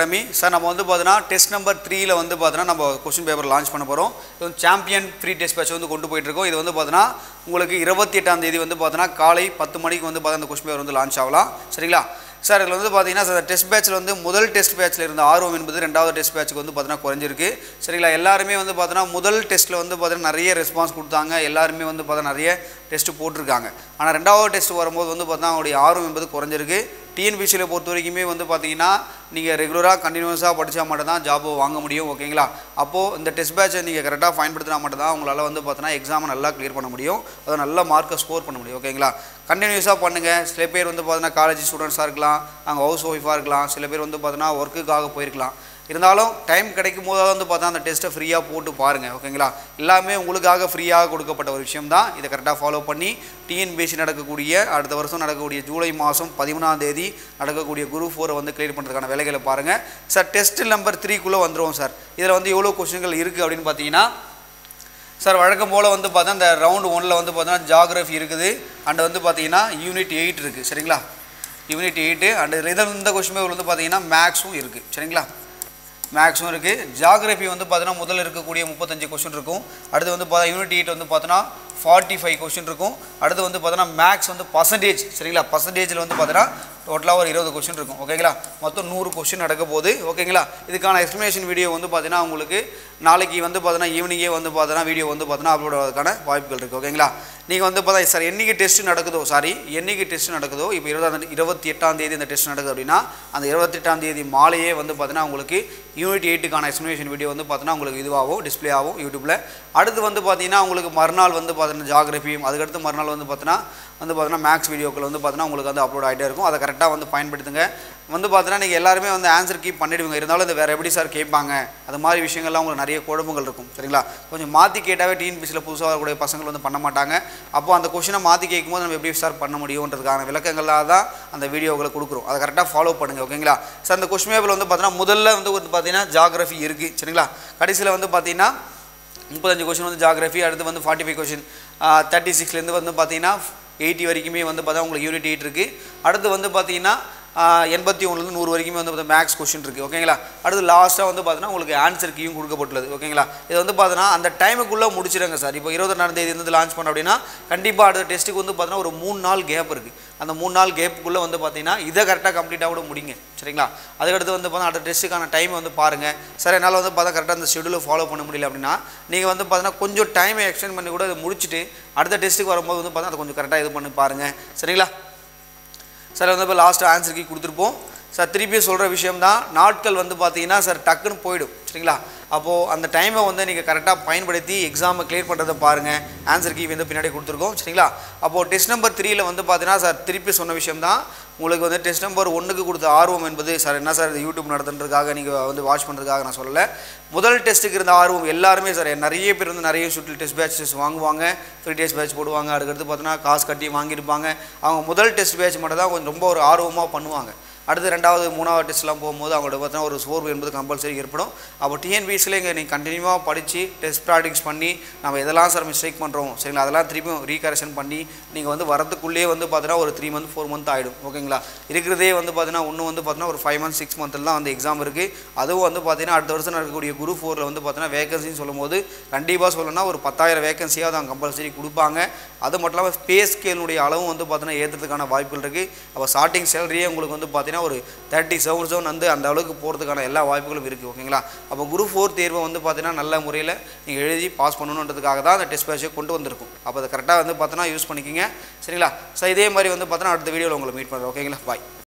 Academy. Sir நம்ம வந்து பார்த்தீங்கன்னா டெஸ்ட் நம்பர் 3ல வந்து பார்த்தீங்கன்னா நம்ம கொஸ்டின் பேப்பர் லான்ச் பண்ண போகிறோம். இது வந்து சாம்பியன் ஃப்ரீ டெஸ்ட் பேட்ச் வந்து கொண்டு போயிட்டுருக்கோம். இது வந்து பார்த்தீங்கன்னா உங்களுக்கு 28ஆம் தேதி வந்து பார்த்தீங்கன்னா காலை 10 மணிக்கு வந்து பார்த்தீங்கன்னா அந்த கொஸ்டின் பேப்பர் வந்து லான்ச் ஆகலாம். சரிங்களா சார்? இதில் வந்து பார்த்தீங்கன்னா சார் டெஸ்ட் பேட்சில் வந்து முதல் டெஸ்ட் பேட்சில் இருந்த ஆர்வம் என்பது ரெண்டாவது டெஸ்ட் பேட்சுக்கு வந்து பார்த்தீங்கன்னா குறைஞ்சிருக்கு. சரிங்களா? எல்லாருமே வந்து பார்த்தீங்கன்னா முதல் டெஸ்ட்டில் வந்து பார்த்தீங்கன்னா நிறைய ரெஸ்பான்ஸ் கொடுத்தாங்க. எல்லாருமே வந்து பார்த்தீங்கன்னா நிறைய டெஸ்ட்டு போட்டிருக்காங்க. ஆனால் ரெண்டாவது டெஸ்ட் வரும்போது வந்து பார்த்தீங்கன்னா அவங்களுடைய ஆர்வம் என்பது குறைஞ்சிருக்கு. டிஎன்பிசியில் பொறுத்த வரைக்குமே வந்து பார்த்தீங்கன்னா நீங்கள் ரெகுலராக கண்டினியூஸாக படித்தா மட்டும் தான் ஜாப் வாங்க முடியும். ஓகேங்களா? அப்போது இந்த டெஸ்ட் பேட்சை நீங்கள் கரெக்டாக பயன்படுத்தினா மட்டும் தான் உங்களால் வந்து பார்த்தீங்கன்னா எக்ஸாமை நல்லா கிளியர் பண்ண முடியும். அதை நல்ல மார்க்கை ஸ்கோர் பண்ண முடியும். ஓகேங்களா? கண்டினியூஸாக பண்ணுங்கள். சில பேர் வந்து பார்த்தீங்கன்னா காலேஜ் ஸ்டூடெண்ட்ஸாக இருக்கலாம், அங்கே ஹவுஸ் ஒய்ஃபாக இருக்கலாம், சில பேர் வந்து பார்த்தீங்கன்னா ஒர்க்குக்காக போயிருக்கலாம். இருந்தாலும் டைம் கிடைக்கும் போதாவது வந்து பார்த்தா அந்த டெஸ்ட்டை ஃப்ரீயாக போட்டு பாருங்கள். ஓகேங்களா? எல்லாமே உங்களுக்காக ஃப்ரீயாக கொடுக்கப்பட்ட ஒரு விஷயம் தான். இதை கரெக்டாக ஃபாலோ பண்ணி டிஎன்பிஎஸ்சி நடக்கக்கூடிய அடுத்த வருஷம் நடக்கக்கூடிய ஜூலை மாதம் 13ஆம் தேதி நடக்கக்கூடிய குரூப் 4 வந்து கிளியர் பண்ணுறதுக்கான வேலைகளை பாருங்கள். சார் டெஸ்ட் நம்பர் 3க்குள்ளே வந்துடுவோம் சார். இதில் வந்து எவ்வளோ கொஸ்டின்கள் இருக்குது அப்படின்னு பார்த்தீங்கன்னா சார் வழக்கம் போல் வந்து பார்த்தா இந்த ரவுண்டு 1ல் வந்து பார்த்தீங்கன்னா ஜாகிரஃபி இருக்குது அண்ட் வந்து பார்த்தீங்கன்னா யூனிட் 8 இருக்குது. சரிங்களா? யூனிட் 8 அண்ட் இந்த கொஸ்டின் பேப்பர் வந்து பார்த்தீங்கன்னா மேக்ஸும் இருக்குது. சரிங்களா? மேக்ஸும் இருக்குது. ஜாகிரஃபி வந்து பார்த்தீங்கன்னா முதல்ல இருக்கக்கூடிய 35 கொஸ்டின் இருக்கும். அடுத்து வந்து பார்த்தா யூனிட் 8 வந்து பார்த்தீங்கன்னா 45 கொஸ்டின் இருக்கும். அடுத்து வந்து பார்த்தீங்கன்னா மேக்ஸ் வந்து பர்சன்டேஜ். சரிங்களா? பர்சன்டேஜில் வந்து பார்த்தீங்கன்னா டோட்டலாக ஒரு 20 கொஸ்டின் இருக்கும். ஓகேங்களா? மொத்தம் 100 கொஸ்டின் நடக்க போகுது. ஓகேங்களா? இதுக்கான எக்ஸ்ப்ளனேஷன் வீடியோ வந்து பார்த்தீங்கன்னா உங்களுக்கு நாளைக்கு வந்து பார்த்தீங்கன்னா ஈவினிங்கே வந்து பார்த்தீங்கன்னா வீடியோ வந்து பார்த்தீங்கன்னா அப்லோட் ஆகிறதுக்கான வாய்ப்புகள் இருக்குது. ஓகேங்களா? நீங்கள் வந்து பார்த்தா சார் என்றைக்கு டெஸ்ட் நடக்குதோ இப்போ 28ஆம் தேதி இந்த டெஸ்ட் நடக்குது அப்படின்னா அந்த 28ஆம் தேதி மாலையே வந்து பார்த்தீங்கன்னா உங்களுக்கு யூனிட் 8க்கான எக்ஸ்ப்ளனேஷன் வீடியோ வந்து பார்த்தீங்கன்னா உங்களுக்கு இதுவாகும் டிஸ்பிளே ஆகும் யூடியூப்பில். அடுத்து வந்து பார்த்தீங்கன்னா உங்களுக்கு மறுநாள் வந்து பார்த்தீங்கன்னா ஜாகிரஃபியும் அதுக்கடுத்து மறுநாள் வந்து பார்த்தீங்கன்னா மேக்ஸ் வீடியோக்கள் வந்து பார்த்தீங்கன்னா உங்களுக்கு வந்து அப்லோட் ஆகிட்டே இருக்கும். அதை கரெக்டாக வந்து பயன்படுத்துங்க. வந்து பார்த்தீங்கன்னா நீங்கள் எல்லாருமே வந்து ஆன்சர் கீப் பண்ணிவிடுவீங்க. இருந்தாலும் இந்த வேறு எப்படி சார் கேட்பாங்க அது மாதிரி விஷயங்கள்லாம் உங்களுக்கு நிறைய குழப்பங்கள் இருக்கும். சரிங்களா? கொஞ்சம் மாற்றி கேட்டாவே டிஎன்பிசியில் புதுசாக வரக்கூடிய பசங்கள் வந்து பண்ண மாட்டாங்க. அப்போ அந்த கொஷினை மாற்றி கேட்கும்போது நம்ம எப்படி சார் பண்ண முடியுன்றதுக்கான விளக்கங்களாக தான் அந்த வீடியோக்களை கொடுக்குறோம். அதை கரெக்டாக ஃபாலோ பண்ணுங்கள். ஓகேங்களா சார்? அந்த கொஷின் பேப்பரில் வந்து பார்த்தீங்கன்னா முதல்ல வந்து பார்த்தீங்கன்னா ஜாகிரஃபி இருக்குது. சரிங்களா? கடைசியில் வந்து பார்த்தீங்கன்னா 35 கொஷின் வந்து ஜாகிரஃபி, அடுத்து வந்து 45 கொஷின் 36லேருந்து வந்து பார்த்தீங்கன்னா 80 வரைக்குமே வந்து பார்த்தா உங்களுக்கு யூனிட் 8 இருக்குது. அடுத்து வந்து பார்த்தீங்கன்னா 81லேருந்து 100 வரைக்குமே வந்து மேக்ஸ் கொஸ்டின் இருக்குது. ஓகேங்களா? அடுத்து லாஸ்ட்டாக வந்து பார்த்தீங்கன்னா உங்களுக்கு ஆன்சர் கீயும் கொடுக்கப்பட்டுள்ளது. ஓகேங்களா? இது வந்து பார்த்தீங்கன்னா அந்த டைமுக்குள்ளே முடிச்சிடுங்க சார். இப்போ 22ஆம் தேதி வந்து லான்ச் பண்ண அப்படின்னா கண்டிப்பாக அடுத்த டெஸ்ட்டுக்கு வந்து பார்த்தீங்கன்னா ஒரு 3 நாள் கேப் இருக்குது. அந்த 3 நாள் கேப்புக்குள்ளே வந்து பார்த்தீங்கன்னா இதை கரெக்டாக கம்ப்ளீட்டாக கூட முடிங்க. சரிங்களா? அதுக்கடுத்து வந்து பார்த்தா அடுத்த டெஸ்ட்டுக்கான டைமை வந்து பாருங்கள். சார் என்னால் வந்து பார்த்தா கரெக்டாக அந்த ஷெடியூலை ஃபாலோ பண்ண முடியல அப்படின்னா நீங்கள் வந்து பார்த்தீங்கன்னா கொஞ்சம் டைமை எக்ஸ்டெண்ட் பண்ணி கூட அதை முடிச்சுட்டு அடுத்த டெஸ்ட்டுக்கு வரும்போது வந்து பார்த்தா அதை கொஞ்சம் கரெக்டாக இது பண்ணி பாருங்கள். சரிங்களா? சார் வந்து இப்போ லாஸ்ட்டு ஆன்சர் கீ கொடுத்துருப்போம். சார் திருப்பி சொல்கிற விஷயம்தான், நாட்கள் வந்து பார்த்தீங்கன்னா சார் டக்குன்னு போயிடும். சரிங்களா? அப்போது அந்த டைமை வந்து நீங்கள் கரெக்டாக பயன்படுத்தி எக்ஸாமை கிளியர் பண்ணுறதை பாருங்கள். ஆன்சர் கீ வந்து பின்னாடி கொடுத்துருக்கோம். சரிங்களா? அப்போது டெஸ்ட் நம்பர் 3ல் வந்து பார்த்தீங்கன்னா சார் திருப்பி சொன்ன விஷயம்தான், உங்களுக்கு வந்து டெஸ்ட் நம்பர் 1க்கு கொடுத்த ஆர்வம் என்பது சார் என்ன சார் இது யூடியூப் நடத்துறதுக்காக நீங்கள் வந்து வாட்ச் பண்ணுறதுக்காக நான் சொல்லலை. முதல் டெஸ்ட்டுக்கு இருந்த ஆர்வம் எல்லாருமே சார் நிறைய பேர் வந்து நிறைய ஷூட்டில் டெஸ்ட் பேட்சஸ் வாங்குவாங்க, ஃப்ரீ டெஸ்ட் பேட்ச் போடுவாங்க, அதுக்கடுத்து பார்த்தீங்கன்னா காசு கட்டி வாங்கியிருப்பாங்க. அவங்க முதல் டெஸ்ட் பேட்ச் மட்டும் தான் கொஞ்சம் ரொம்ப ஒரு ஆர்வமாக பண்ணுவாங்க. அடுத்து 2வது 3வது டெஸ்ட்லாம் போகும்போது அவங்களோட பார்த்தீங்கன்னா ஒரு சோர்வு என்பது கம்பல்சரி ஏற்படும். அப்போ டிஎன்பிஎஸ்சியில் இங்கே நீங்கள் கண்டினியூவாக படித்து டெஸ்ட் ப்ராக்டிஸ் பண்ணி நம்ம எதெல்லாம் சார் மிஸ்டேக் பண்ணுறோம் சரிங்களா அதெல்லாம் திருப்பியும் ரீகரெக்ஷன் பண்ணி நீங்கள் வந்து வரதுக்குள்ளேயே வந்து பார்த்தீங்கன்னா ஒரு 3 மந்த் 4 மந்த் ஆகிடும். ஓகேங்களா? இருக்கிறதே வந்து பார்த்தீங்கன்னா இன்னும் வந்து பார்த்தீங்கன்னா ஒரு 5 மந்த்ஸ் 6 மந்த்தில் தான் வந்து எக்ஸாம் இருக்குது. அதுவும் வந்து பார்த்தீங்கன்னா அடுத்த வருஷம் நடக்கக்கூடிய குரூப் 4ல் வந்து பார்த்தீங்கன்னா வேகன்சின்னு சொல்லும்போது கண்டிப்பாக சொல்லணும்னா ஒரு 10,000 வேகன்சியாக தான் கம்பல்சரி கொடுப்பாங்க. அது மட்டும் இல்லாமல் பே ஸ்கேலுடைய அளவும் வந்து பார்த்தீங்கன்னா ஏற்றுறதுக்கான வாய்ப்புகள் இருக்குது. அப்போ ஸ்டார்டிங் சேலரியே உங்களுக்கு வந்து பார்த்தீங்கன்னா ஒரு 37,000 வந்து அந்த அளவுக்கு போகிறதுக்கான எல்லா வாய்ப்புகளும் இருக்குது. ஓகேங்களா? அப்போ குரூப் 4 தேர்வை வந்து பார்த்தீங்கன்னா நல்ல முறையில் நீங்கள் எழுதி பாஸ் பண்ணணுன்றதுக்காக தான் அந்த டெஸ்ட் பேட்சை கொண்டு வந்திருக்கும். அப்போ அதை கரெக்டாக வந்து பார்த்தீங்கன்னா யூஸ் பண்ணிக்கிங்க. சரிங்களா? ஸோ இதே மாதிரி வந்து பார்த்தீங்கன்னா அடுத்த வீடியோவில் உங்களை மீட் பண்ணுறேன். ஓகேங்களா? பாய்.